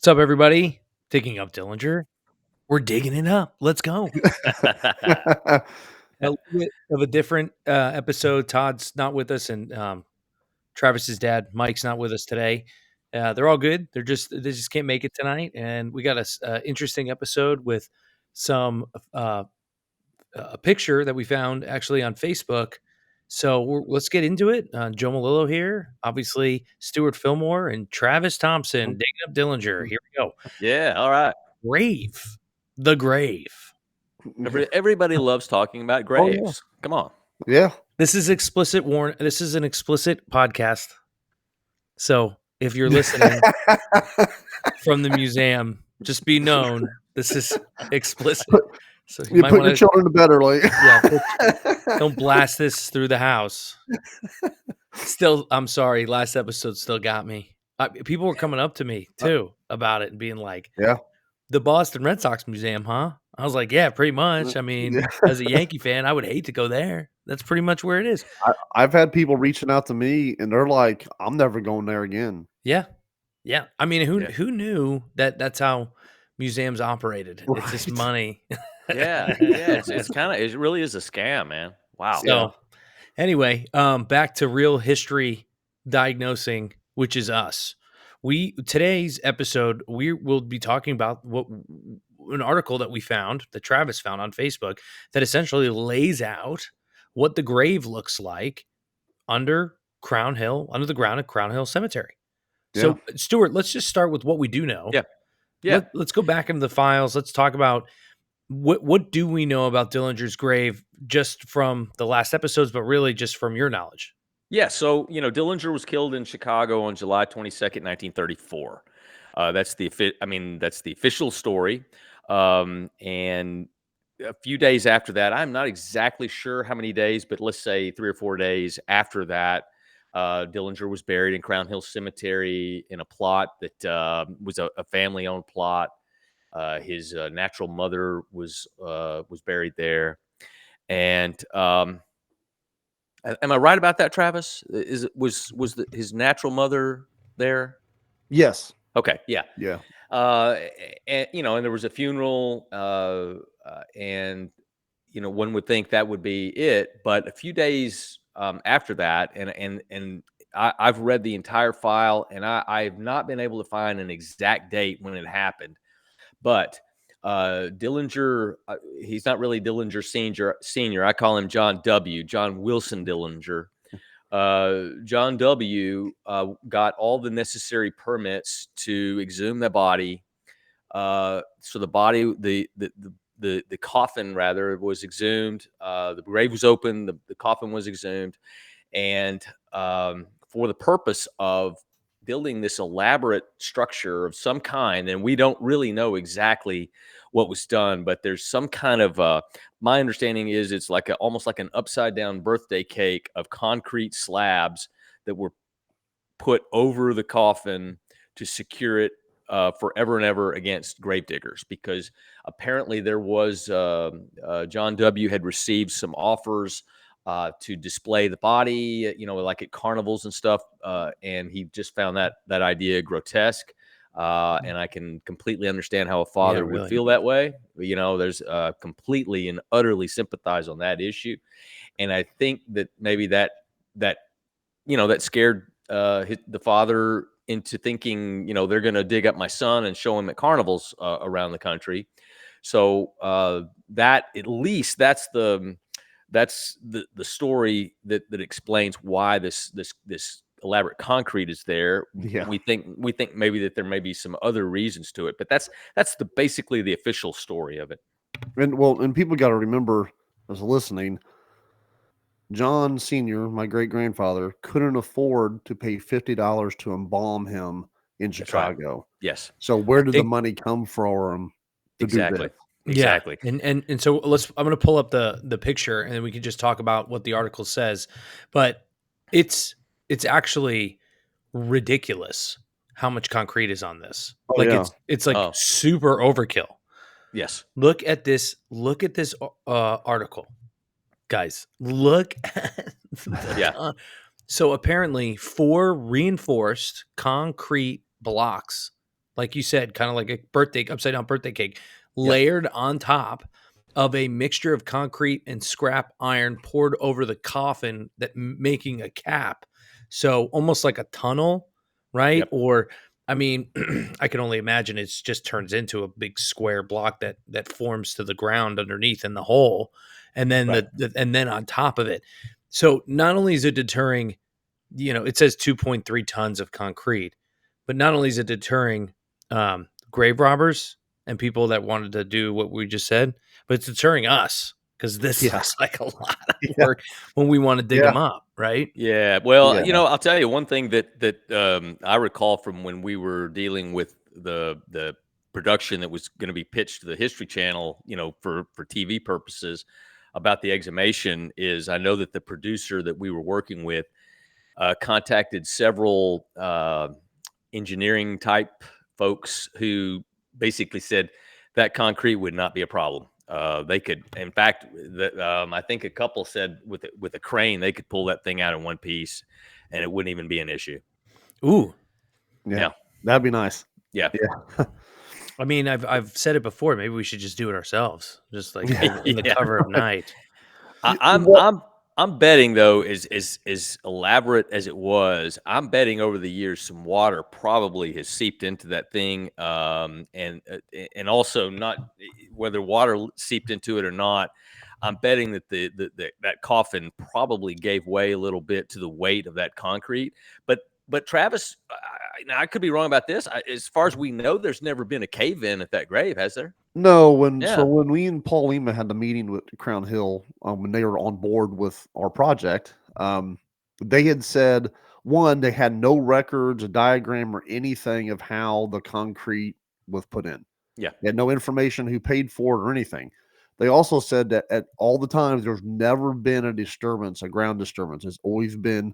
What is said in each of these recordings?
What's up, everybody? Digging up Dillinger. We're digging it up. Let's go. A little bit of a different episode. Todd's not with us, and Travis's dad, Mike's not with us today. They're all good. They just can't make it tonight, and we got a interesting episode with some a picture that we found actually on Facebook. So let's get into it. Joe Malillo here, obviously Stuart Fillmore and Travis Thompson digging up Dillinger. Here we go. Yeah, all right. Grave. The grave. Everybody loves talking about graves. Come on. Yeah. This is explicit This is an explicit podcast. So if you're listening from the museum, just be known this is explicit. So You put your children to bed early. Don't blast this through the house. Still, I'm sorry. Last episode still got me. People were coming up to me too about it and being like, Yeah. The Boston Red Sox Museum, huh? I was like, yeah, pretty much. I mean, as a Yankee fan, I would hate to go there. That's pretty much where it is. I've had people reaching out to me, and they're like, I'm never going there again. Yeah. Yeah. I mean, who knew that that's how museums operated? Right. It's just money. Yeah. It's kind of, it really is a scam, man. Wow. So anyway, back to real history diagnosing, which is us. Today's episode, we will be talking about an article that we found, that Travis found on Facebook, that essentially lays out what the grave looks like under the ground at Crown Hill Cemetery. Yeah. So, Stuart, let's just start with what we do know. Yeah. Let's go back into the files. Let's talk about what do we know about Dillinger's grave just from the last episodes, but really just from your knowledge. Yeah, so, Dillinger was killed in Chicago on July 22nd, 1934. That's the official story. And a few days after that, I'm not exactly sure how many days, but let's say 3 or 4 days after that, Dillinger was buried in Crown Hill Cemetery in a plot that was a family-owned plot. His natural mother was buried there. And am I right about that, Travis? Was his natural mother there? Yes. Okay. Yeah. Yeah. And there was a funeral, and one would think that would be it, but a few days after that, and I've read the entire file, and I've not been able to find an exact date when it happened, but Dillinger, he's not really Dillinger Senior. I call him John Wilson Dillinger. John W. Got all the necessary permits to exhume the body. So the body, the coffin rather, was exhumed. The grave was open. The coffin was exhumed, and for the purpose of building this elaborate structure of some kind, and we don't really know exactly what was done, but there's some kind of my understanding is it's like almost like an upside down birthday cake of concrete slabs that were put over the coffin to secure it forever and ever against gravediggers, because apparently there was John W. had received some offers to display the body, like at carnivals and stuff. And he just found that idea grotesque. And I can completely understand how a father would feel that way. There's completely and utterly sympathize on that issue. And I think that maybe that scared the father into thinking, they're going to dig up my son and show him at carnivals around the country. So that, at least that's the story that explains why this elaborate concrete is there. Yeah. We think maybe that there may be some other reasons to it, but that's basically the official story of it. And people got to remember, as listening, John Sr., my great-grandfather, couldn't afford to pay $50 to embalm him in Chicago. Right. Yes. So where did the money come from to do this? Exactly. Yeah. And so I'm going to pull up the picture, and then we can just talk about what the article says. But it's actually ridiculous how much concrete is on this. It's like super overkill. Yes. Look at this article. Guys, look at So apparently 4 reinforced concrete blocks like you said, kind of like a upside down birthday cake, Yep. layered on top of a mixture of concrete and scrap iron poured over the coffin, that making a cap. So almost like a tunnel, right? Yep. Or I mean, I can only imagine it's just turns into a big square block that forms to the ground underneath in the hole, and then Right. and then on top of it. So not only is it deterring, it says 2.3 tons of concrete, but not only is it deterring grave robbers and people that wanted to do what we just said, but it's deterring us because this Yeah. looks like a lot of Yeah. work when we want to dig Yeah. them up, right? Yeah. Well, Yeah. I'll tell you one thing that I recall from when we were dealing with the production that was going to be pitched to the History Channel, for TV purposes about the exhumation is I know that the producer that we were working with contacted several engineering type folks who basically said that concrete would not be a problem. They could, in fact, I think a couple said with a crane they could pull that thing out in one piece, and it wouldn't even be an issue. Ooh, Yeah. Yeah, That'd be nice. yeah, Yeah. I mean, I've said it before. Maybe we should just do it ourselves, just like Yeah. in the yeah. cover of night. I, I'm Well, I'm I'm betting though, as elaborate as it was, I'm betting over the years some water probably has seeped into that thing, and also not whether water seeped into it or not. I'm betting that that coffin probably gave way a little bit to the weight of that concrete. But Travis, now I could be wrong about this. As far as we know, there's never been a cave in at that grave, has there? no, Yeah, when we and Paul Lima had the meeting with Crown Hill, when they were on board with our project, they had said, one, they had no records, a diagram, or anything of how the concrete was put in. yeah, They had no information who paid for it or anything. They also said that at all the times there's never been a disturbance, a ground disturbance. It's always been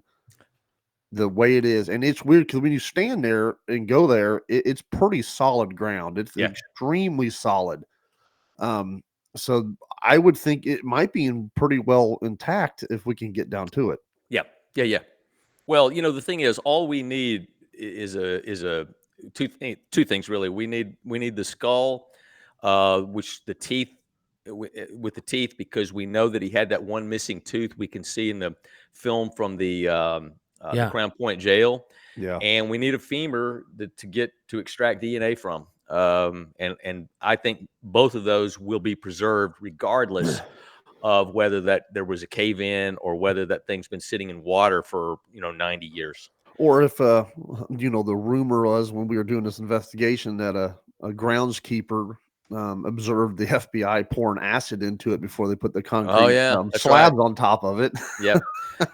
the way it is. And it's weird because when you stand there and go there, it's pretty solid ground. It's yeah. extremely solid. Um, so I would think it might be in pretty well intact if we can get down to it. Yeah. Yeah, yeah. Well, the thing is, all we need is a two things really. We need the skull, which the teeth with the teeth, because we know that he had that one missing tooth. We can see in the film from the Yeah. Crown Point jail, Yeah. and we need a femur to extract DNA from. And I think both of those will be preserved regardless of whether that there was a cave in or whether that thing's been sitting in water for 90 years. Or if the rumor was when we were doing this investigation that a groundskeeper observed the FBI pouring acid into it before they put the Oh concrete yeah, that's right. slabs on top of it. Yep.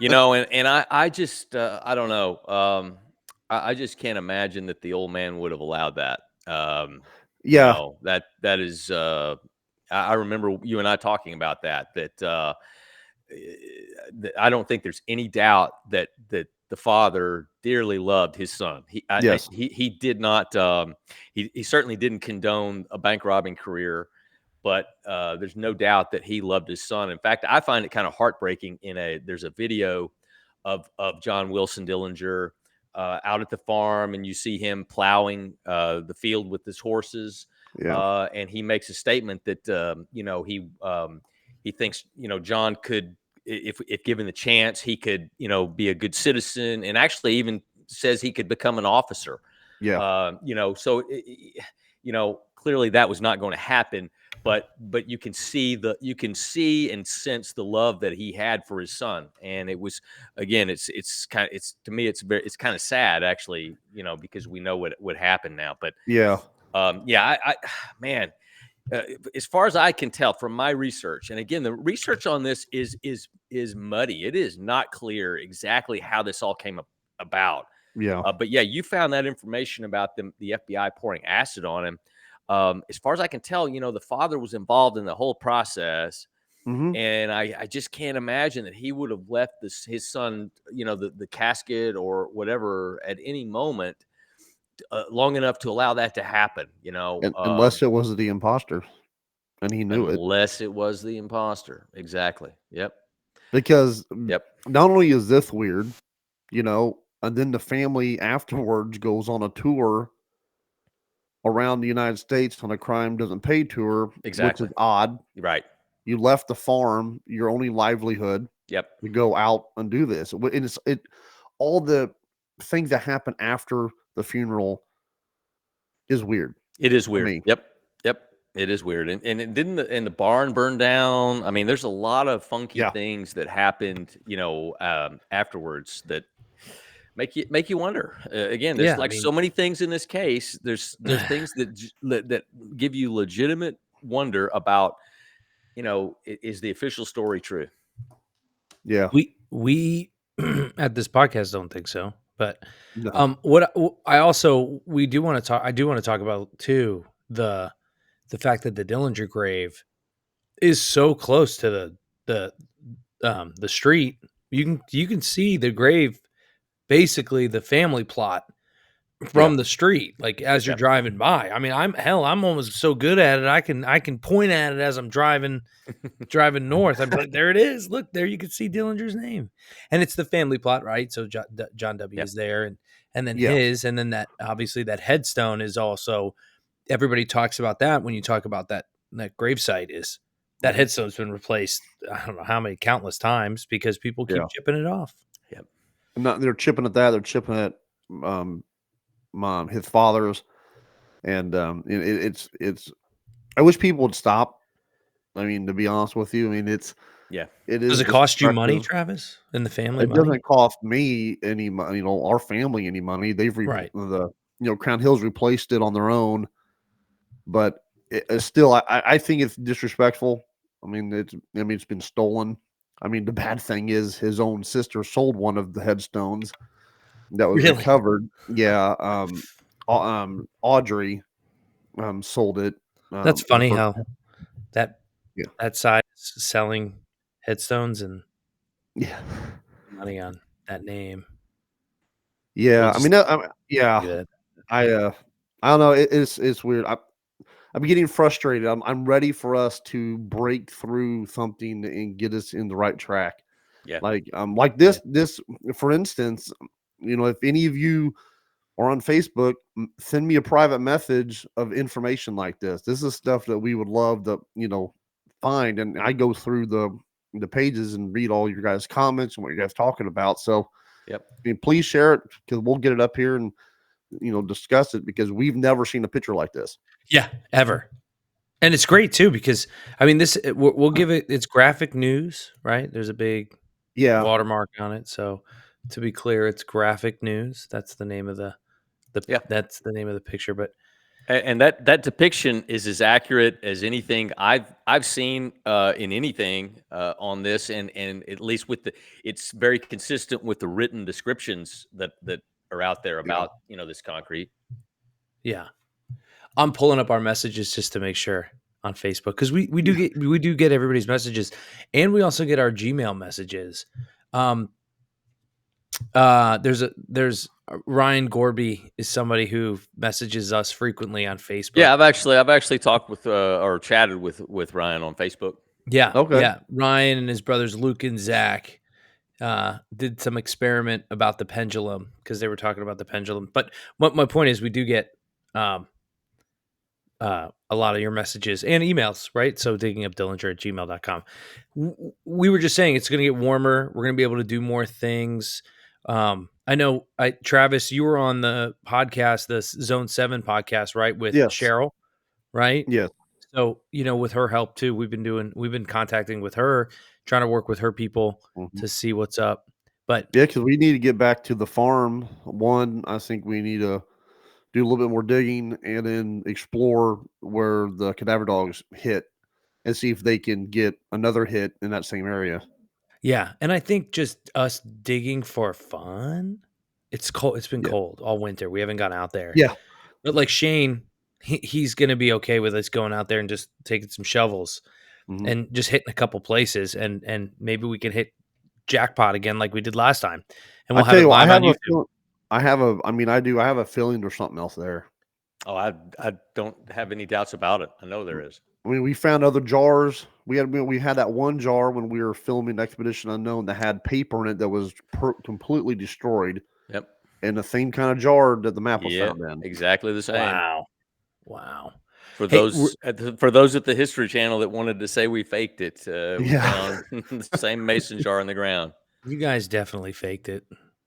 And I just I don't know. I just can't imagine that the old man would have allowed that. Yeah. That is I remember you and I talking about that I don't think there's any doubt that the father dearly loved his son. Yes. He did not he certainly didn't condone a bank robbing career, but there's no doubt that he loved his son. In fact, I find it kind of heartbreaking. There's a video of John Wilson Dillinger out at the farm, and you see him plowing the field with his horses, Yeah. and he makes a statement that he thinks John could, if given the chance, he could be a good citizen, and actually even says he could become an officer. Yeah. So clearly that was not going to happen, but you can see and sense the love that he had for his son. And it was, again, it's to me it's kind of sad actually, because we know what happened now. But Yeah. yeah, I man, as far as I can tell from my research, and again, the research on this is muddy. It is not clear exactly how this all came about. Yeah. But yeah, you found that information about the FBI pouring acid on him. As far as I can tell, the father was involved in the whole process, Hmm. and I just can't imagine that he would have left his son, the casket or whatever at any moment long enough to allow that to happen. Unless it was the imposter and he knew it. Unless it was the imposter. Exactly. Yep. Because Yep. not only is this weird, and then the family afterwards goes on a tour around the United States on a crime doesn't pay tour, which Exactly. is odd. Right. You left the farm, your only livelihood, Yep. to go out and do this. And it's all the things that happen after the funeral is weird It is to weird. me. Yep. Yep. It is weird. And it didn't and the barn burned down. I mean, there's a lot of funky Yeah. things that happened, afterwards that make you wonder. Again, there's Yeah, I like so mean, many things in this case. There's things that give you legitimate wonder about, is the official story true? Yeah. we at this podcast don't think so, but No. I also we do want to talk. I do want to talk about too the fact that the Dillinger grave is so close to the street. You can see the grave, basically the family plot Yeah. from the street, like as you're Yep. driving by. I mean, I'm almost so good at it. I can point at it as I'm driving north. I'm like, there it is. Look, there you can see Dillinger's name, and it's the family plot, right? So John W. Yep. is there, and then Yeah. and then that obviously that headstone is also, everybody talks about that when you talk about that gravesite is that Mhm. headstone's been replaced. I don't know how many countless times because people keep Yeah. chipping it off. Yep. They're chipping at that. They're chipping at um, his father's, and it's. I wish people would stop. I mean, to be honest with you, I mean Yeah. it Does is it cost you money, destructive. Travis, and the family It money? doesn't cost me any money, our family any money. They've Right. Crown Hill's replaced it on their own, but it's still, I think it's disrespectful. It's been stolen. I mean, the bad thing is his own sister sold one of the headstones that was Really? recovered. Yeah, Audrey sold it. That's And funny how that yeah, that side is selling headstones and yeah, money on that name. We'll yeah. just Yeah. leave it. I I don't know. It's weird. I'm getting frustrated. I'm ready for us to break through something and get us in the right track. Yeah. Like Yeah. this for instance, if any of you are on Facebook, send me a private message of information like this. This is stuff that we would love to, find. And I go through the pages and read all your guys' comments and what you guys talking about. So Yep. please share it because we'll get it up here and discuss it because we've never seen a picture like this. Yeah, ever. And it's great too because I mean we'll give it, it's graphic news, right? There's a big Yeah. watermark on it. So to be clear, it's graphic news. That's the name of Yeah. that's the name of the picture. But And that depiction is as accurate as anything I've seen in anything on this, and at least it's very consistent with the written descriptions that are out there Yeah. about this concrete. yeah, I'm pulling up our messages just to make sure on Facebook because we do get everybody's messages, and we also get our Gmail messages. Um, there's Ryan Gorby is somebody who messages us frequently on Facebook. Yeah, I've actually talked with or chatted with Ryan on Facebook. Yeah, Okay. yeah. Ryan and his brothers Luke and Zach did some experiment about the pendulum because they were talking about the pendulum. But what my point is, we do get um, a lot of your messages and emails, right? So digging up Dillinger at gmail.com. We were just saying it's going to get warmer. We're going to be able to do more things. I know, Travis, you were on the podcast, the Zone 7 podcast, right? With Yes. Cheryl, right? Yes. So, with her help too, we've been contacting with her, trying to work with her people Mhm. to see what's up. But Yeah, because we need to get back to the farm. One, I think we need to do a little bit more digging and then explore where the cadaver dogs hit and see if they can get another hit in that same area. yeah, and I think just us digging for fun. It's cold. It's been Yeah. cold all winter. We haven't gone out there. Yeah. But like Shane, he's gonna be okay with us going out there and just taking some shovels Mhm. and just hitting a couple places, and maybe we can hit jackpot again like we did last time, and I we'll have tell it you what, live on YouTube. I have a feeling there's something else there. Oh, I don't have any doubts about it. I know there is. I mean, we found other jars. We had that one jar when we were filming Expedition Unknown that had paper in it that was completely destroyed, Yep. and the same kind of jar that the map was Yeah. found in. Exactly the same. Wow. Wow. For Hey, those for those at the History Channel that wanted to say we faked it, we Yeah. found the same mason jar on the ground. you guys definitely faked it.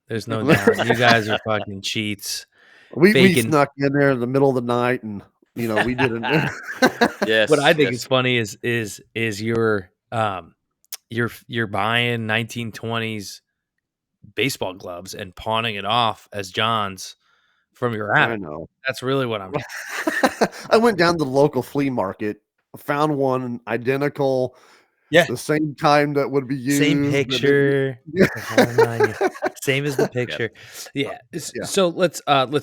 There's no doubt. You guys are fucking cheats. We Faking. snuck in there in the middle of the night, and we didn't. What I Yes, think is yes. funny is you're buying 1920s baseball gloves and pawning it off as John's from your I attic. know. That's really what I'm. I went down to the local flea market, found one identical, Yeah. the same kind that would be Same used, and picture, the whole 9 y same as the Yeah. picture. Yeah, Yeah. so let's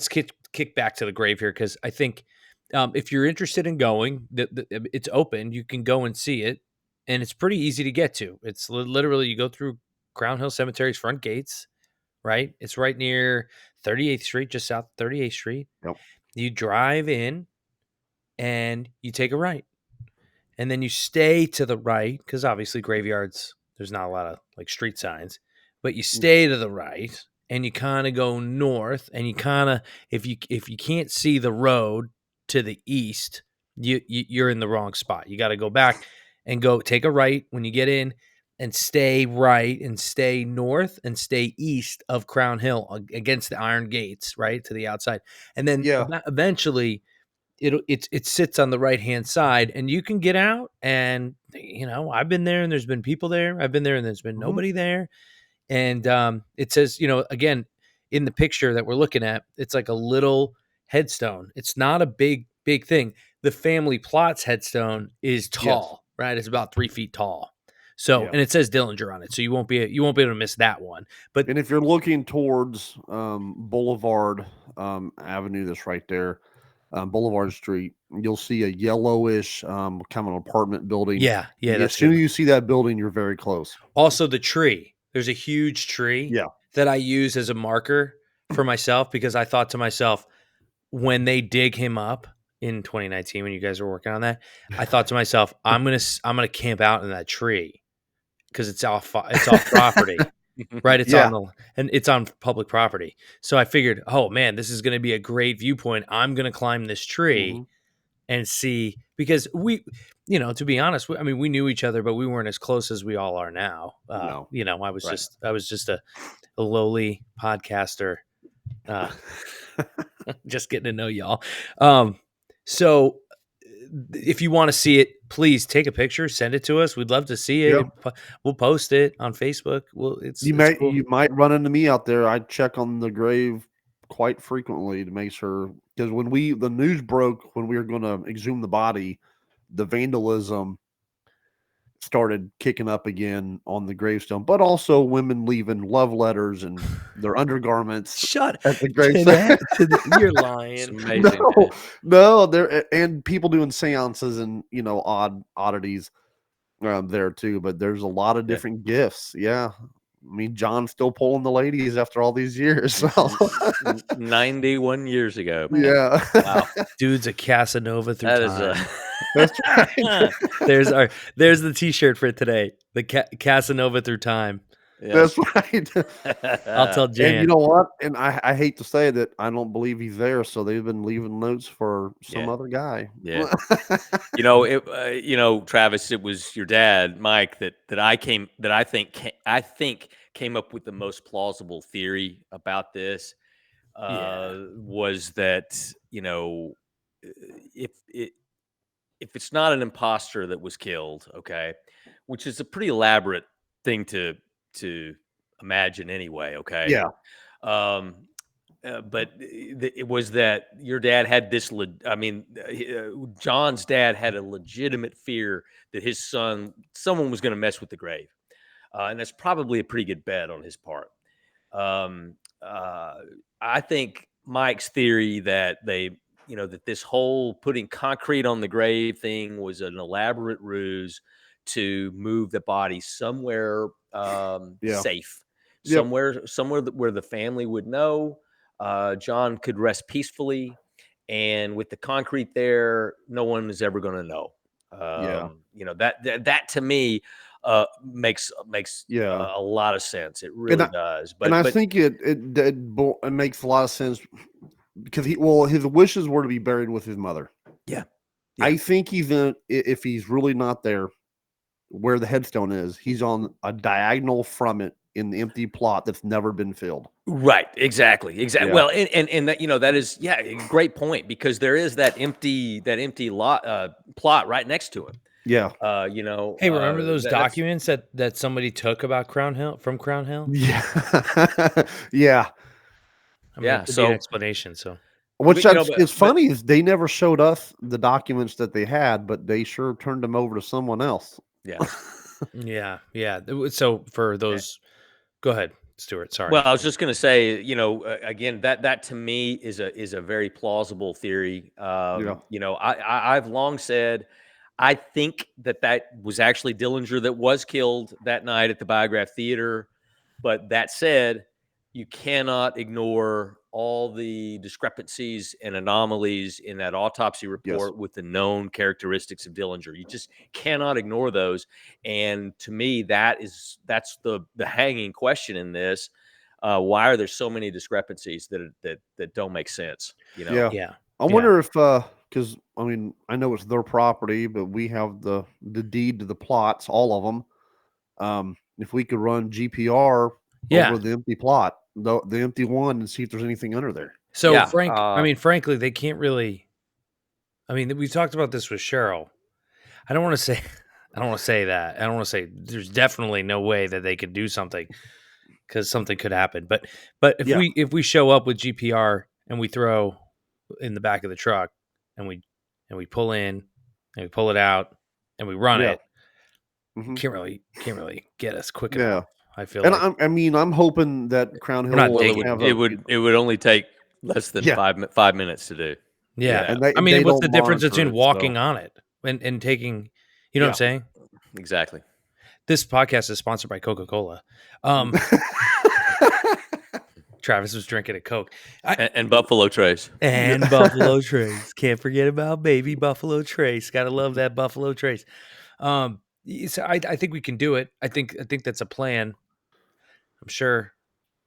kick back to the grave here because I think, if you're interested in going, it's open, you can go and see it, and it's pretty easy to get to. It's literally you go through Crown Hill Cemetery's front gates, right? It's right near 38th Street, just south of 38th Street. Yep. You drive in, and you take a right. And then you stay to the right because obviously graveyards, there's not a lot of like street signs, but you No. stay to the right and you kind of go north and you kind of if you can't see the road to the east, you're in the wrong spot. You got to go back and go take a right when you get in and stay right and stay north and stay east of Crown Hill against the iron gates, right to the outside. And then Yeah. eventually it sits on the right hand side and you can get out and I've been there and there's been people there. I've been there and there's been Mhm. nobody there. And it says, again, in the picture that we're looking at, it's like a little headstone. It's not a big thing. The family plots headstone is Yes. tall, right? It's about 3 feet tall. So, Yeah. and it says Dillinger on it, so you won't be able to miss that one. But And if you're looking towards Boulevard Avenue, that's right there, Boulevard Street, you'll see a yellowish kind of an apartment building. yeah, As that's soon good. as you see that building, you're very close. Also, the tree. There's a huge tree Yeah. that I use as a marker for myself because I thought to myself, when they dig him up in 2019, when you guys were working on that, I thought to myself, I'm gonna camp out in that tree because it's off property, right? It's Yeah. on the and it's on public property. So I figured, oh man, this is gonna be a great viewpoint. I'm gonna climb this tree Hmm. and see because to be honest, I mean, we knew each other, but we weren't as close as we all are now. No. Right. I was just a lowly podcaster, uh, just getting to know y'all. So if you want to see it, please take a picture, send it to us. We'd love to see Yeah. it. We'll post it on Facebook. Well, it's cool. You might run into me out there. I check on the grave quite frequently to make sure, because when the news broke when we were going to exhume the body, the vandalism started kicking up again on the gravestone, but also women leaving love letters and their undergarments Shut at the to gravestone. you're It's lying. amazing. No, no, there and people doing seances and oddities there too. But there's a lot of Yeah. different gifts. Yeah, I mean, John's still pulling the ladies after all these years. So 91 years ago, man. yeah, Wow. Dude's a Casanova through That is a time. that's right. There's the t-shirt for today. The Casanova through time. yeah. That's right. I'll tell And you Jan. know what? And I hate to say that I don't believe he's there, so they've been leaving notes for some Yeah. other guy. Yeah. Travis, it was your dad, Mike, that I think came up with the most plausible theory about this. Yeah. Was that if if it's not an imposter that was killed, okay, which is a pretty elaborate thing to imagine anyway, okay. Yeah, Um, but it was that your dad had this. John's dad had a legitimate fear that someone was going to mess with the grave, and that's probably a pretty good bet on his part. Um, uh, I think Mike's theory that that this whole putting concrete on the grave thing was an elaborate ruse to move the body somewhere yeah, safe, yep, somewhere where the family would know John could rest peacefully, and with the concrete there, no one is ever going to know. yeah, That to me makes yeah. a lot of sense. It And really does. and I But think it makes a lot of sense because his wishes were to be buried with his mother. Yeah. I think if he's really not there where the headstone is, he's on a diagonal from it in the empty plot that's never been filled. Right. Exactly. Yeah. Well, and that, that is, a great point, because there is that empty lot plot right next to it. Yeah. Hey, remember those That's documents that somebody took about Crown Hill from Crown Hill? Yeah. Yeah. I mean, it yeah. could be an So, explanation. So Which but is but funny is they never showed us the documents that they had, but they sure turned them over to someone else. yeah. yeah, yeah. So for those, go ahead, Stuart. Sorry. Well, I was just going to say, again, that to me is a very plausible theory. Yeah. I've long said, I think that was actually Dillinger that was killed that night at the Biograph Theater. But that said, you cannot ignore all the discrepancies and anomalies in that autopsy Yes. report with the known characteristics of Dillinger. You just cannot ignore those. And to me, that's the hanging question in this. Why are there so many discrepancies that don't make sense? Yeah. Yeah, I yeah. wonder if because I mean I know it's their property, but we have the deed to the plots, all of them. If we could run GPR Yeah. over the empty plot, the empty one, and see if there's anything under there. So Yeah. frankly, they can't really. I mean, we talked about this with Cheryl. I don't want to say, I don't want to say that. I don't want to say there's definitely no way that they could do something because something could happen. But Yeah. if we show up with GPR and we throw in the back of the truck and we pull in and we pull it out and we run Yeah. it, Hmm. can't really get us quick Yeah. enough. I feel And like I mean, I'm hoping that Crown we're Hill not will Well, digging. have it a would only take less than yeah, 5 minutes to do Yeah. and that. they I mean, they what's the don't difference monitor between it, so walking on it and taking, you know what I'm yeah. saying? Exactly. This podcast is sponsored by Coca-Cola. Travis was drinking a Coke. And Buffalo Trace. And Buffalo Trace. Can't forget about baby Buffalo Trace. Gotta love that Buffalo Trace. So I think we can do it. I think that's a plan. I'm sure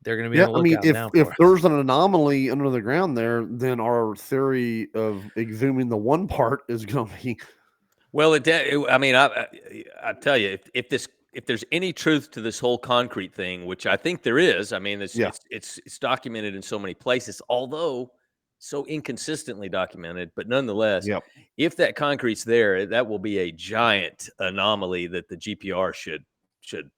they're gonna be on Yeah, the I mean, lookout now if for us. there's an anomaly under the ground there, then our theory of exhuming the one part is going to be Well, I mean, I tell you, if there's any truth to this whole concrete thing, which I think there is, I mean, yeah, it's documented in so many places, although so inconsistently documented, but nonetheless, yep, if that concrete's there, that will be a giant anomaly that the GPR should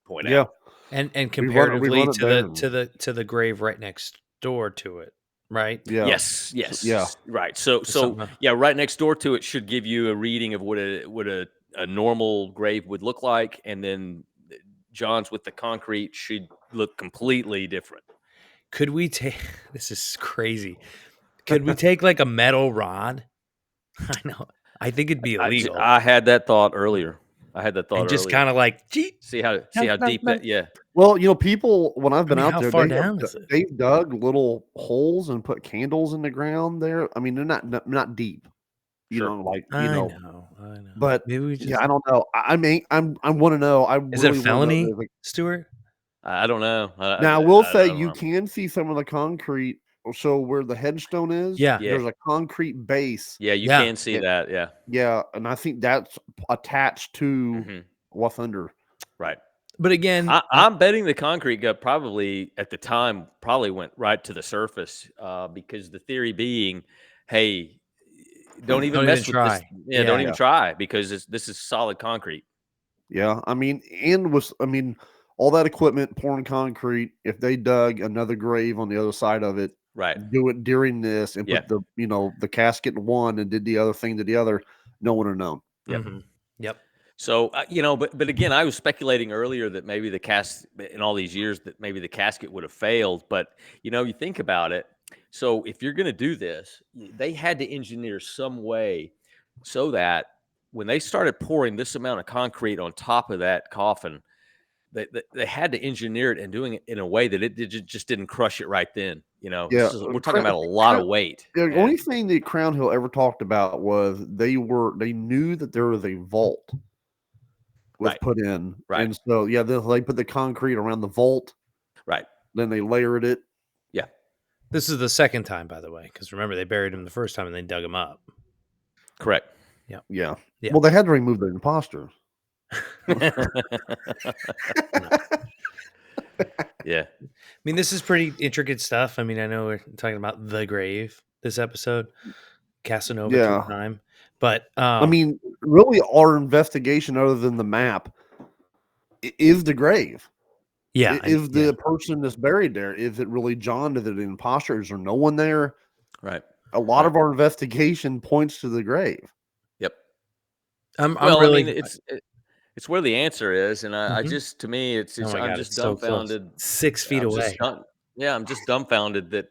point yeah. out. And We comparatively run it there, and to the grave right next door to it, right? yeah, Yes, yeah, yes, right. So, It's something yeah, right next door to it should give you a reading of what a normal grave would look like, and then John's with the concrete should look completely different. could we take this is crazy. Could we take like a metal rod? I know. I think it'd be illegal. I had that thought earlier. I had that thought And just earlier. kind of like, gee, See how deep that. Yeah, Well, people when I've I been mean, out how there, far down is it? they've dug little holes and put candles in the ground there. I mean, they're not deep, sure. I know. but Maybe we yeah, just I don't know. I mean, I want to know. I is it a really want to know. felony, Stuart? I don't know. Now, I will I say don't you know. can see some of the concrete. So where the headstone is, Yeah. Yeah, there's a concrete base. yeah, you Yeah. can see It, that. Yeah, yeah, and I think that's attached to hmm what's under. right. But again, I'm betting the concrete gut probably at the time probably went right to the surface, because the theory being, hey, don't even don't even mess with this. try. Yeah, don't Yeah. even Yeah, try, because this is solid concrete. yeah. I mean, all that equipment pouring concrete. If they dug another grave on the other side of it, Right. do it during this, and Yeah. put the casket in one, and did the other thing to the other, no one would have known. Yep. Yep. So, but again, I was speculating earlier that maybe the in all these years that maybe the casket would have failed. But you think about it. So if you're going to do this, they had to engineer some way so that when they started pouring this amount of concrete on top of that coffin, they had to engineer it and doing it in a way that just didn't crush it right then. Yeah, We're talking about a lot of weight. The And only thing that Crown Hill ever talked about was they knew that there was a vault was right, put in, right, and so yeah, they put the concrete around the vault, right. then they layered it. Yeah. This is the second time, by the way, because remember they buried him the first time and they dug him up. Correct. Yeah. Yeah. Yeah. Well, they had to remove the imposter. Yeah. I mean, this is pretty intricate stuff. I mean, I know we're talking about the grave this episode, Casanova True Yeah. Crime, but I mean, really, our investigation, other than the map, is the grave. yeah, Is the person that's buried there? Is it really John? Is it an imposter? Is there no one there? Right. A lot Right. of our investigation points to the grave. Yep. I'm Well, I mean, really. it's where the answer is, and I Mhm. just to me, Oh my I'm god, just it's so close. dumbfounded. 6 feet I'm just away. done. Yeah, I'm just dumbfounded that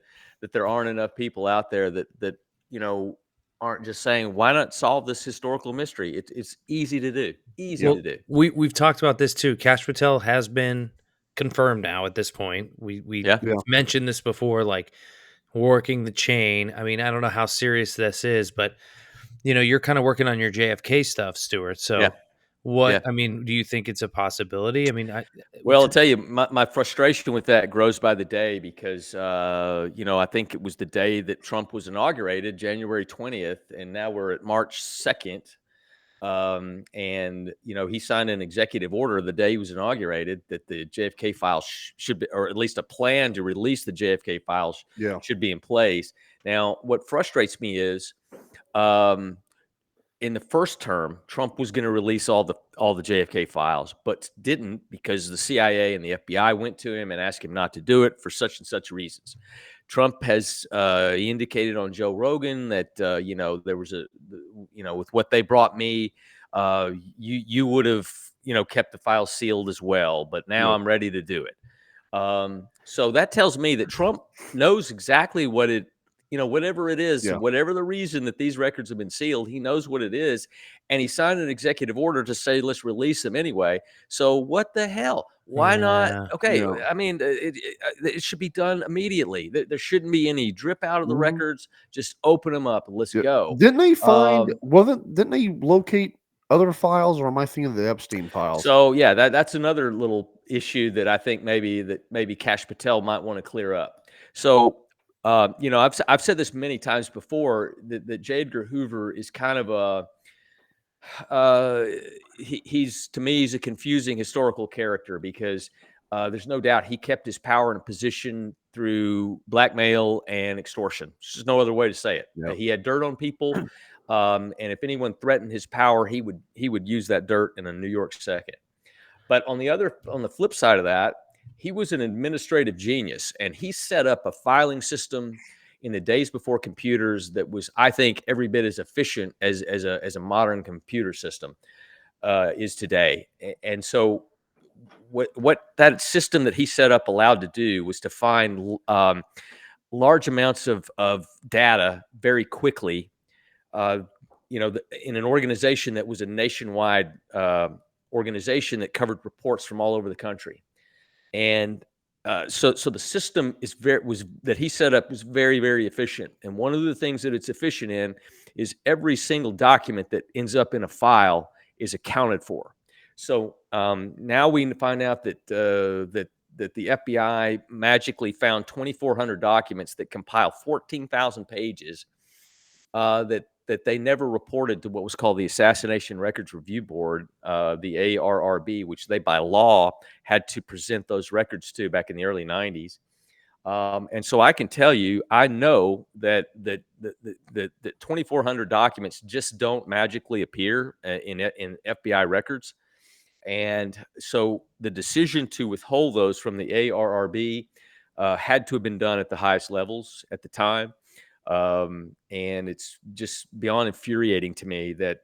there aren't enough people out there that aren't just saying, why not solve this historical mystery? It's easy to do. Easy Yep. to do. We've talked about this too. Cash Patel has been confirmed now at this point. We've Yeah. Yeah. mentioned this before, like working the chain. I mean, I don't know how serious this is, but you're kind of working on your JFK stuff, Stuart. Yeah. So Yeah. I mean, do you think it's a possibility? I mean, Well, I'll tell you, my frustration with that grows by the day because, I think it was the day that Trump was inaugurated, January 20th, and now we're at March 2nd. And, he signed an executive order the day he was inaugurated that the JFK files should be, or at least a plan to release the JFK files Yeah. should be in place. Now, what frustrates me is, um, in the first term, Trump was going to release all the JFK files, but didn't because the CIA and the FBI went to him and asked him not to do it for such and such reasons. Trump has he indicated on Joe Rogan that there was with what they brought me, you would have kept the files sealed as well, but now Yep. I'm ready to do it. So that tells me that Trump knows exactly what it, whatever it is, Yeah. whatever the reason that these records have been sealed, he knows what it is. And he signed an executive order to say, let's release them anyway. So what the hell? Why not? yeah, Okay. Yeah. I mean, it should be done immediately. There shouldn't be any drip out of the Mhm. records. Just open them up and let's Yeah. go. Didn't they find? Um, Didn't they locate other files, or am I thinking of the Epstein files? So yeah, that's another little issue that I think maybe Cash Patel might want to clear up. So I've said this many times before that J. Edgar Hoover is kind of he's to me he's a confusing historical character because there's no doubt he kept his power in a position through blackmail and extortion. There's just no other way to say it. Yep. He had dirt on people, and if anyone threatened his power, he would use that dirt in a New York second. But on the flip side of that, he was an administrative genius, and he set up a filing system in the days before computers that was, I think, every bit as efficient as a modern computer system is today. And so, what that system that he set up allowed to do was to find large amounts of data very quickly. Uh, in an organization that was a nationwide organization that covered reports from all over the country. And so the system that he set up was very, very efficient. And one of the things that it's efficient in is every single document that ends up in a file is accounted for. So now we find out that the FBI magically found 2,400 documents that compile 14,000 pages that they never reported to what was called the Assassination Records Review Board, the ARRB, which they by law had to present those records to back in the early 90s. And so I can tell you, I know that 2,400 documents just don't magically appear in FBI records. And so the decision to withhold those from the ARRB had to have been done at the highest levels at the time. And it's just beyond infuriating to me that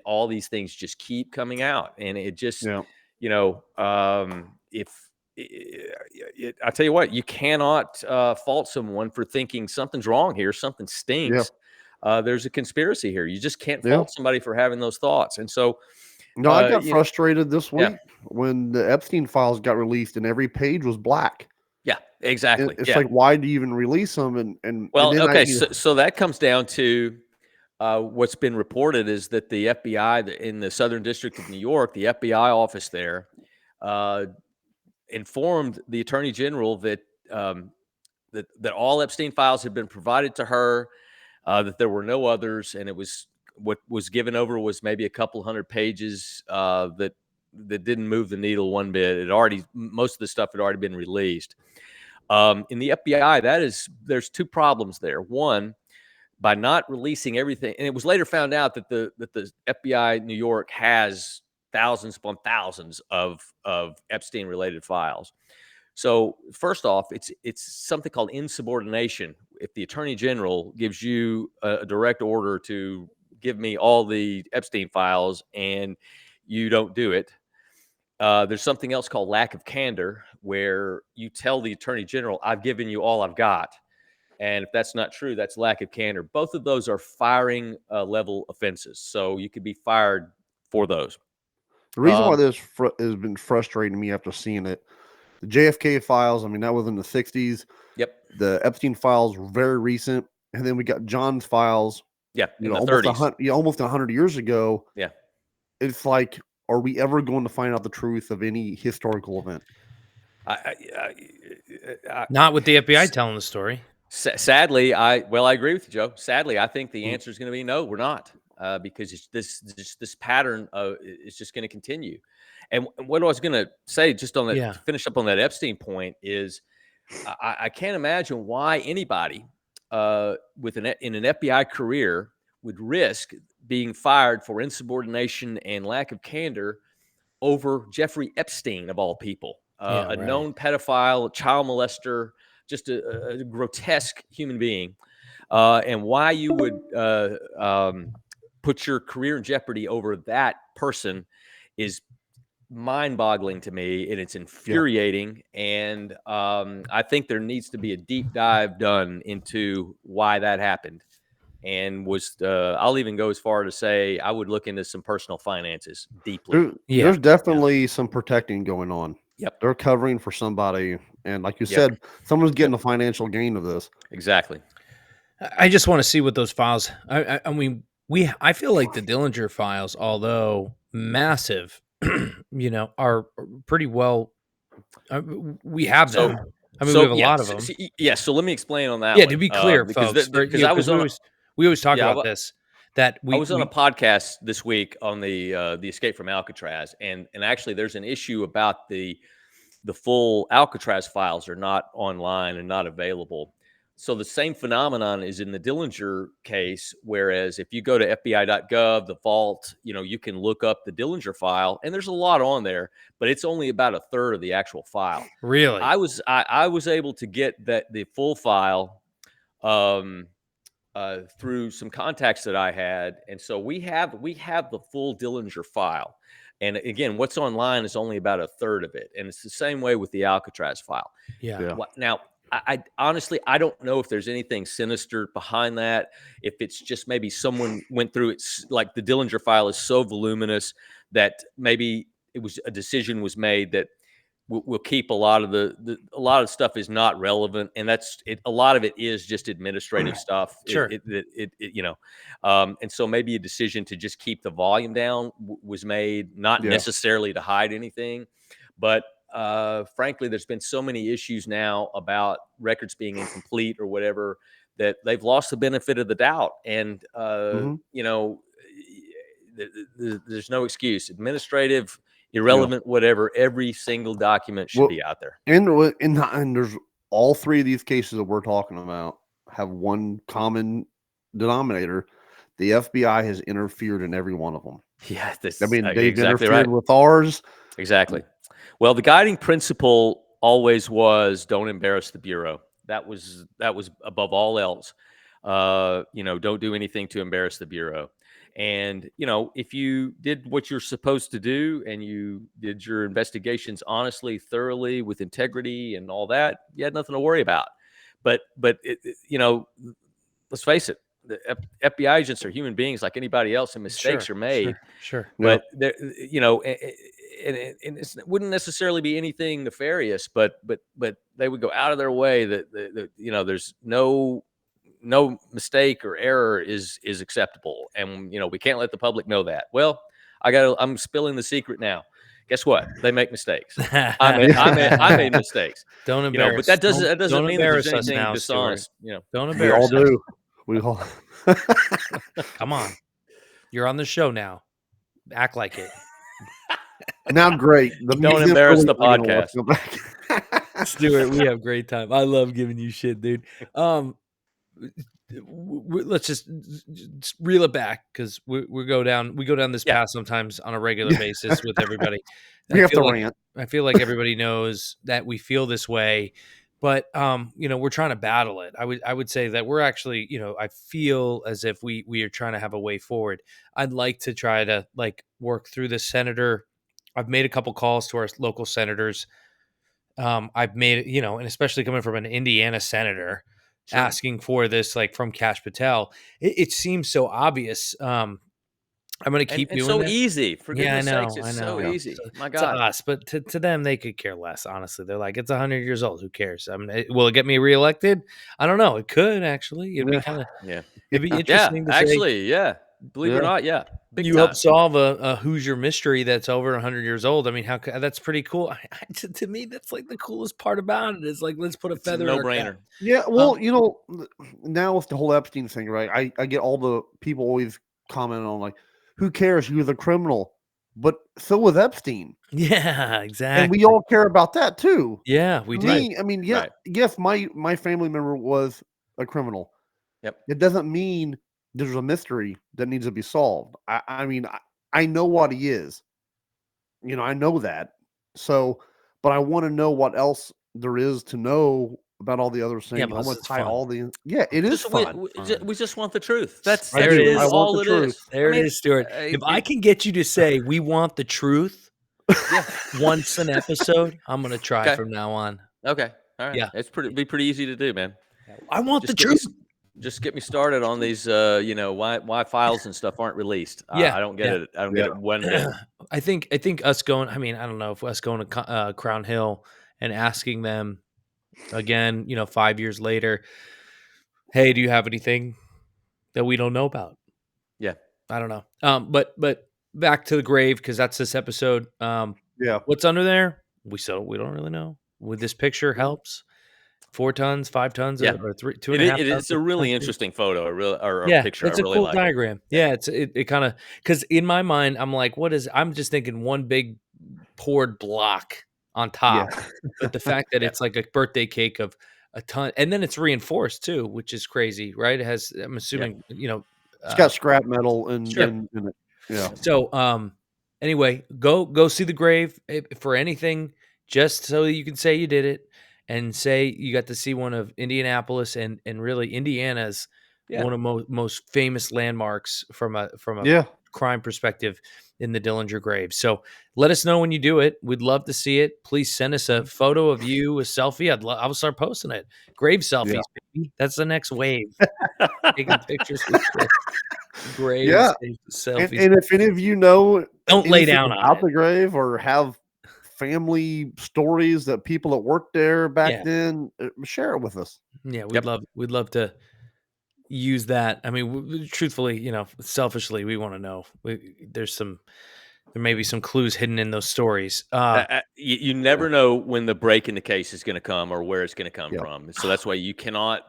all these things just keep coming out, and it just Yeah. if I tell you what, you cannot fault someone for thinking something's wrong here, something Yeah. stinks. There's a conspiracy here. You just can't Yeah. fault somebody for having those thoughts, and so No, I got you know, frustrated this yeah, week when the Epstein files got released and every page was black. yeah, exactly, It's yeah. like, why do you even release them? And Well, then okay, so that comes down to what's been reported is that the FBI in the Southern District of New York, the FBI office there, uh, informed the Attorney General that that all Epstein files had been provided to her, that there were no others, and it was what was given over was maybe a couple hundred pages that didn't move the needle one bit. It already most of the stuff had already been released. In the FBI, there's two problems there. One, by not releasing everything, and it was later found out that the FBI New York has thousands upon thousands of Epstein related files. So first off, it's something called insubordination. If the attorney general gives you a direct order to give me all the Epstein files and you don't do it, there's something else called lack of candor, where you tell the attorney general, "I've given you all I've got." And if that's not true, that's lack of candor. Both of those are firing level offenses. So you could be fired for those. The reason why this has been frustrating me after seeing it, the JFK files, I mean, that was in the 60s. Yep. The Epstein files were very recent. And then we got John's files. Yeah. In the almost 30s. Almost 100 years ago. Yeah. It's like, are we ever going to find out the truth of any historical event? Not with the FBI telling the story. Sadly, I agree with you, Joe. Sadly, I think the answer is going to be no, we're not, because it's this pattern is just going to continue. And what I was going to say, just on that, to finish up on that Epstein point, is I can't imagine why anybody in an FBI career would risk being fired for insubordination and lack of candor over Jeffrey Epstein, of all people, known pedophile, child molester, just a grotesque human being, and why you would put your career in jeopardy over that person is mind-boggling to me, and it's infuriating. And I think there needs to be a deep dive done into why that happened. And I'll even go as far to say I would look into some personal finances deeply. There's definitely some protecting going on. Yep. They're covering for somebody. And like you said, someone's getting a financial gain of this. Exactly. I just want to see what those files, I mean, I feel like the Dillinger files, although massive, are pretty well, we have them. I mean, we have a lot of them. So let me explain on that. Yeah, to be clear, folks, because we always talk about this. I was on a podcast this week on the Escape from Alcatraz, and actually, there's an issue about the full Alcatraz files are not online and not available. So the same phenomenon is in the Dillinger case, whereas if you go to FBI.gov, the vault, you can look up the Dillinger file, and there's a lot on there, but it's only about a third of the actual file. Really? I was able to get the full file through some contacts that I had, and so we have the full Dillinger file. And again, what's online is only about a third of it, and it's the same way with the Alcatraz file. Yeah. Now, I honestly, I don't know if there's anything sinister behind that. If it's just maybe someone went through it, like the Dillinger file is so voluminous that maybe a decision was made that we'll keep a lot of a lot of stuff is not relevant, and that's it. A lot of it is just administrative stuff. Sure. And so maybe a decision to just keep the volume down was made, not necessarily to hide anything, but frankly, there's been so many issues now about records being incomplete or whatever that they've lost the benefit of the doubt. And, there's no excuse. Administrative, irrelevant, whatever. Every single document should be out there. And there's all three of these cases that we're talking about have one common denominator. The FBI has interfered in every one of them. Yeah. They've interfered with ours. Exactly. Well, the guiding principle always was don't embarrass the Bureau. That was above all else. Don't do anything to embarrass the Bureau. And, if you did what you're supposed to do and you did your investigations honestly, thoroughly, with integrity and all that, you had nothing to worry about. But let's face it, the FBI agents are human beings like anybody else, and mistakes are made. Sure. But, and it wouldn't necessarily be anything nefarious, but they would go out of their way that there's no mistake or error is acceptable, and we can't let the public know that. Well, I'm spilling the secret now. Guess what? They make mistakes. I made mistakes. Don't embarrass. But that doesn't mean that there's anything now, dishonest. Don't We embarrass. all do. We all Come on. You're on the show now. Act like it. now great. The Don't museum embarrass really the not gonna want podcast. to go back. Stuart, we have great time. I love giving you shit, dude. Let's just reel it back because we go down this Yeah. path sometimes on a regular Yeah. basis with everybody. We have to rant. I feel like everybody knows that we feel this way, but we're trying to battle it. I would say that we're actually, I feel as if we are trying to have a way forward. I'd like to try to like work through the senator. I've made a couple calls to our local senators. I've made, and especially coming from an Indiana senator Sure. asking for this, like from Kash Patel, it seems so obvious. I'm going to keep And doing so that. easy. For Yeah, goodness sakes, it's I so know. Yeah. easy. My To God. us, but to them, they could care less. Honestly, they're like, it's 100 years old. Who cares? I mean, will it get me reelected? I don't know. It could actually. It'd be Yeah. kind of. Yeah. It'd be Yeah. interesting to say Actually, yeah. Believe it or Yeah. not, yeah. Big you help time. solve a Hoosier mystery that's over 100 years old. I mean, that's pretty cool. To me, that's like the coolest part about it is like, let's put a It's a feather in our cap. no-brainer. Yeah, Um, well, now with the whole Epstein thing, right? I get all the people always comment on like, who cares? He was a criminal, but so was Epstein, yeah, and exactly. we all care about that too. Yeah, we To do. me, I mean, yeah, Right. yes, my family member was a criminal. Yep. It doesn't mean there's a mystery that needs to be solved. I mean, I know what he is. I know that. So, but I want to know what else there is to know about all the other Yeah, things. I plus want it's to tie fun. all the. Yeah, it is Just we, fun. we just want the truth. That's I There it do. really I is. want all the it truth. is. There I mean, it is, Stuart. If I it- can get you to say we want the truth yeah. once an episode, I'm gonna try Okay. from now on. Okay. All right. Yeah. It's pretty easy to do, man. I want the Just get me truth. just get me started on these why files and stuff aren't released. Yeah, I don't get yeah. it. I don't Yeah. get it one bit. I think us going. I mean, I don't know if us going to Crown Hill and asking them again. 5 years later, hey, do you have anything that we don't know about? Yeah. I don't know. But back to the grave because that's this episode. Yeah. What's under there? We don't really know. Would this picture Yeah. helps? 4 tons, 5 tons, Yeah. or three, two It, and a it half tons it's a of really concrete? interesting photo, or Yeah, picture. I it's a really cool like it. diagram. Yeah. Yeah, it kind of because in my mind, I'm like, what is? I'm just thinking one big poured block on Yeah. top, but the fact that Yeah. it's like a birthday cake of a ton, and then it's reinforced too, which is crazy, right? It has. I'm Yeah. assuming, It's got scrap metal sure. in it. Yeah. So, anyway, go see the grave for anything, just so you can say you did it, and say you got to see one of Indianapolis and really Indiana's Yeah. one of most famous landmarks from a Yeah. crime perspective in the Dillinger grave. So let us know when you do it. We'd love to see it. Please send us a photo of you, a selfie. I'll start posting it. Grave selfies, baby. That's the next wave. Taking pictures with the graves, Yeah. selfies. And if any of you know Don't lay anything down on about it. the grave or have family stories that people that worked there back Yeah. then, share it with us. Yeah, Yep. we'd love to use that. I mean, truthfully, selfishly, we want to know. There may be some clues hidden in those stories. You never know when the break in the case is going to come or where it's going to come Yeah. from. So that's why you cannot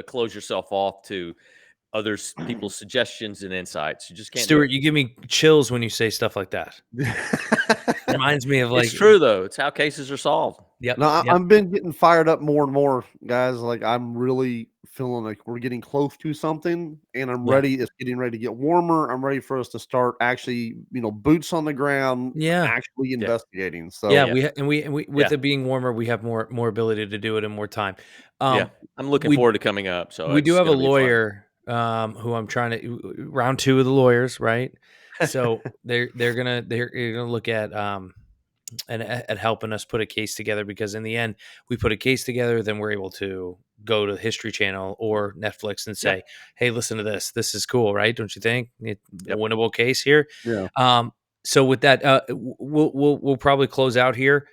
close yourself off to others people's suggestions and insights. You just can't do Stuart, it. you give me chills when you say stuff like that. Reminds me of like It's true though. It's how cases are solved. Yep. No, yep. I've been getting fired up more and more, guys. Like I'm really feeling like we're getting close to something, and I'm Yeah. ready. It's getting ready to get warmer. I'm ready for us to start actually, boots on the ground, Yeah. actually investigating. So Yeah, yeah. we with Yeah. it being warmer, we have more ability to do it and more time. Yeah. I'm looking we- forward to coming up. So we do it's have a gonna be fun. lawyer who I'm trying to round 2 of the lawyers, right? So they're gonna look at and at helping us put a case together because in the end we put a case together, then we're able to go to History Channel or Netflix and say, hey, listen to this. This is cool, right? Don't you think? A winnable case here. yeah, So with that, we'll probably close out here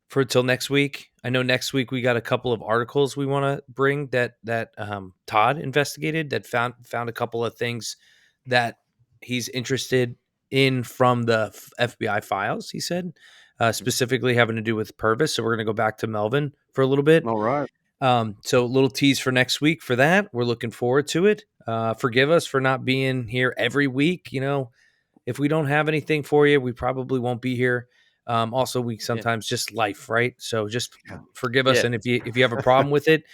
for till next week. I know next week we got a couple of articles we want to bring that Todd investigated that found a couple of things that he's interested in from the FBI files. He said specifically having to do with Purvis. So we're going to go back to Melvin for a little bit. all right. So a little tease for next week for that. We're looking forward to it. Forgive us for not being here every week. If we don't have anything for you, we probably won't be here. Also, we sometimes just life, right? So just forgive us. Yeah. And if you have a problem with it,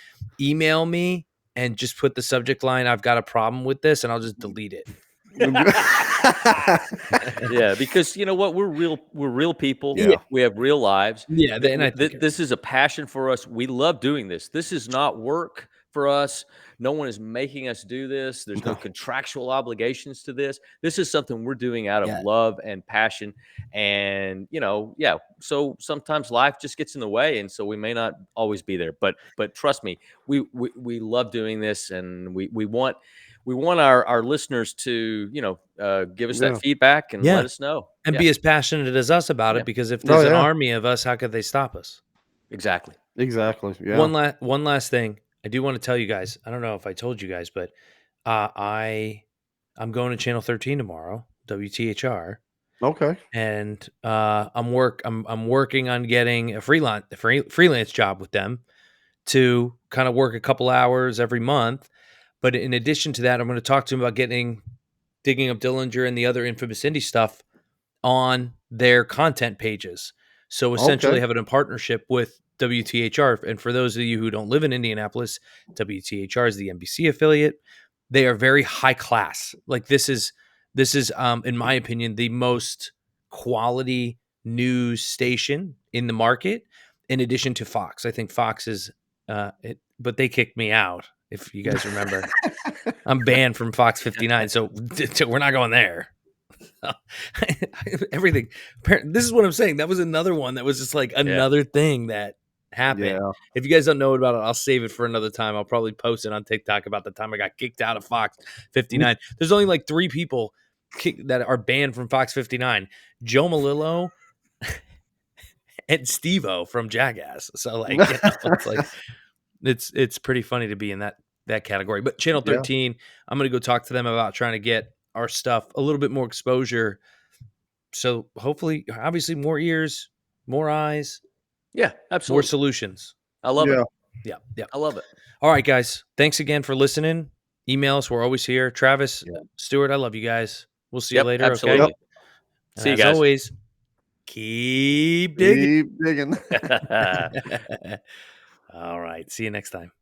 email me and just put the subject line, "I've got a problem with this," and I'll just delete it. Yeah, because you know what? We're real people. Yeah. We have real lives. Yeah, and I think This is a passion for us. We love doing this. This is not work for us. No one is making us do this. There's no No. contractual obligations to this. This is something we're doing out of Yeah. love and passion. And so sometimes life just gets in the way, and so we may not always be there. But trust me, we love doing this, and we want our listeners to give us that feedback and Yeah. let us know and be as passionate as us about it, because if Oh, there's an yeah. army of us, how could they stop us? exactly. Exactly. Yeah. One last thing. I do want to tell you guys. I don't know if I told you guys, but I'm going to Channel 13 tomorrow, WTHR, Okay. and I'm working on getting a freelance job with them to kind of work a couple hours every month. But in addition to that, I'm going to talk to them about digging up Dillinger and the other infamous indie stuff on their content pages. So essentially Okay. having a partnership with WTHR. And for those of you who don't live in Indianapolis, WTHR is the NBC affiliate. They are very high class. Like this is in my opinion, the most quality news station in the market, in addition to Fox. I think Fox is but they kicked me out, if you guys remember. I'm banned from Fox 59, so we're not going there. Everything. This is what I'm saying. That was another one that was just like another thing that happened. Yeah. If you guys don't know about it, I'll save it for another time. I'll probably post it on TikTok about the time I got kicked out of Fox 59. There's only like 3 people that are banned from Fox 59: Joe Malillo and Steve-O from Jackass. So like, it's like it's pretty funny to be in that category. But Channel 13, I'm going to go talk to them about trying to get our stuff a little bit more exposure. So hopefully, obviously, more ears, more eyes, Yeah, more absolutely. solutions. I love it. Yeah. I love it. All right, guys. Thanks again for listening. Email us. We're always here. Travis, Stuart, I love you guys. We'll see you later. Absolutely. Okay. See you As guys. always, keep digging. Keep digging. All right. See you next time.